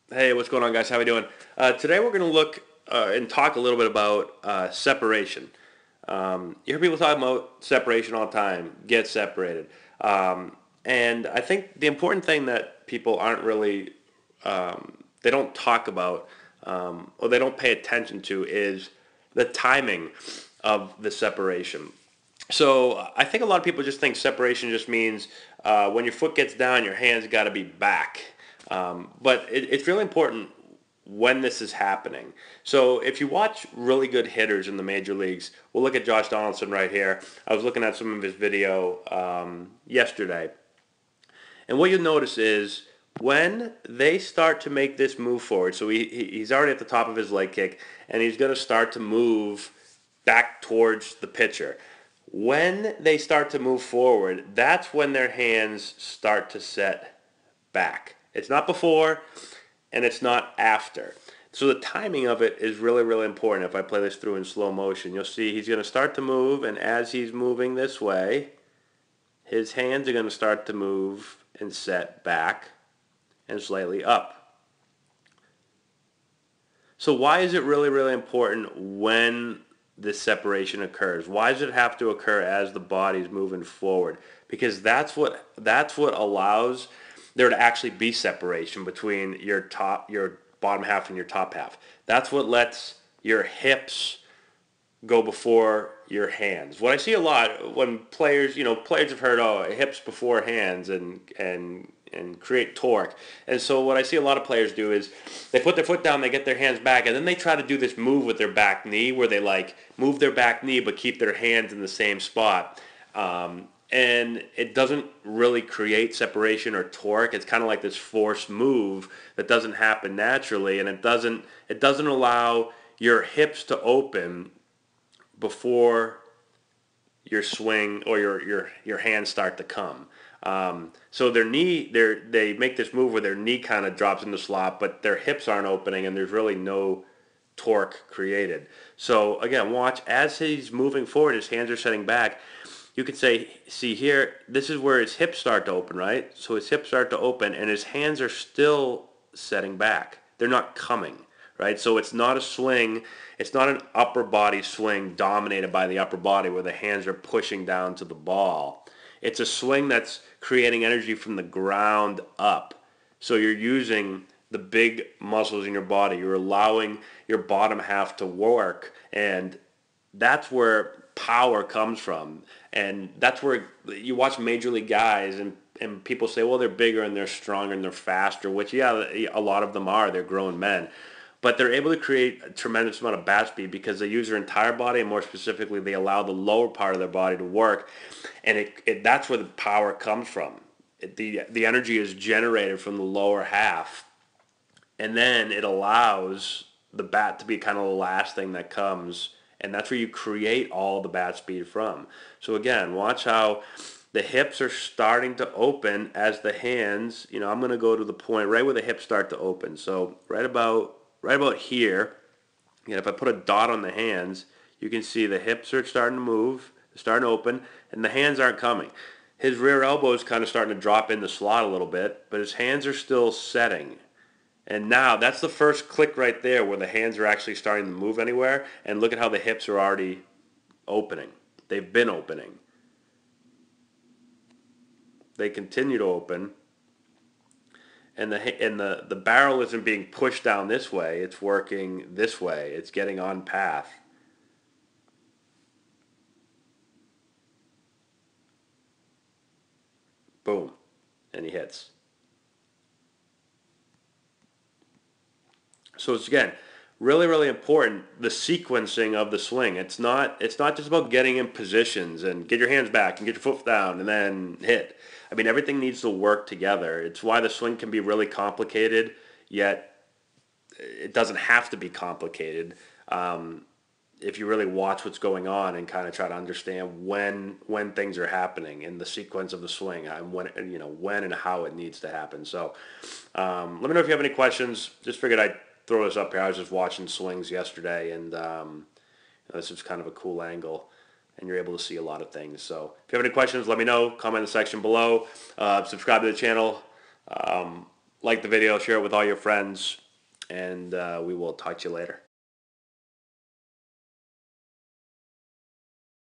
Hey, what's going on, guys? How we doing? Today we're going to look and talk a little bit about separation. You hear people talking about separation all the time. Get separated, and I think the important thing that people aren't really they don't talk about or they don't pay attention to is the timing of the separation. So I think a lot of people just think separation just means when your foot gets down, your hands got to be back. But it's really important when this is happening. So if you watch really good hitters in the major leagues, we'll look at Josh Donaldson right here. I was looking at some of his video yesterday. And what you'll notice is when they start to make this move forward, so he's already at the top of his leg kick, and he's going to start to move back towards the pitcher. When they start to move forward, that's when their hands start to set back. It's not before, and it's not after. So the timing of it is really, really important. If I play this through in slow motion, you'll see he's going to start to move, and as he's moving this way, his hands are going to start to move and set back and slightly up. So why is it really, really important when this separation occurs? Why does it have to occur as the body's moving forward? Because that's what allows there to actually be separation between your bottom half and your top half. That's what lets your hips go before your hands. What I see a lot when players have heard, oh, hips before hands and create torque. And so what I see a lot of players do is they put their foot down, they get their hands back, and then they try to do this move with their back knee where they like move their back knee but keep their hands in the same spot. And it doesn't really create separation or torque. It's kind of like this forced move that doesn't happen naturally, and it doesn't allow your hips to open before your swing or your hands start to come. So they make this move where their knee kind of drops in the slot, but their hips aren't opening, and there's really no torque created. So again, watch as he's moving forward, his hands are setting back. You could see here, this is where his hips start to open, right? So his hips start to open, and his hands are still setting back. They're not coming, right? So it's not a swing. It's not an upper body swing dominated by the upper body where the hands are pushing down to the ball. It's a swing that's creating energy from the ground up. So you're using the big muscles in your body. You're allowing your bottom half to work, and that's where power comes from. And that's where you watch major league guys and people say, well, they're bigger and they're stronger and they're faster, which, yeah, a lot of them are. They're grown men. But they're able to create a tremendous amount of bat speed because they use their entire body, and more specifically, they allow the lower part of their body to work. And that's where the power comes from. The energy is generated from the lower half, and then it allows the bat to be kind of the last thing that comes, and that's where you create all the bat speed from. So again, watch how the hips are starting to open as the hands, I'm going to go to the point right where the hips start to open. So right about here, again, if I put a dot on the hands, you can see the hips are starting to move, they're starting to open, and the hands aren't coming. His rear elbow is kind of starting to drop in the slot a little bit, but his hands are still setting. And now that's the first click right there where the hands are actually starting to move anywhere. And look at how the hips are already opening. They've been opening. They continue to open. And the barrel isn't being pushed down this way. It's working this way. It's getting on path. Boom. And he hits. So it's again really, really important, the sequencing of the swing. It's not just about getting in positions and get your hands back and get your foot down and then hit. I mean, everything needs to work together. It's why the swing can be really complicated, yet it doesn't have to be complicated. If you really watch what's going on and kind of try to understand when things are happening in the sequence of the swing and when and how it needs to happen. So let me know if you have any questions. Just figured I'd throw this up here. I was just watching swings yesterday, and this is kind of a cool angle, and you're able to see a lot of things. So if you have any questions, let me know. Comment in the section below. Subscribe to the channel. like the video, share it with all your friends, and we will talk to you later.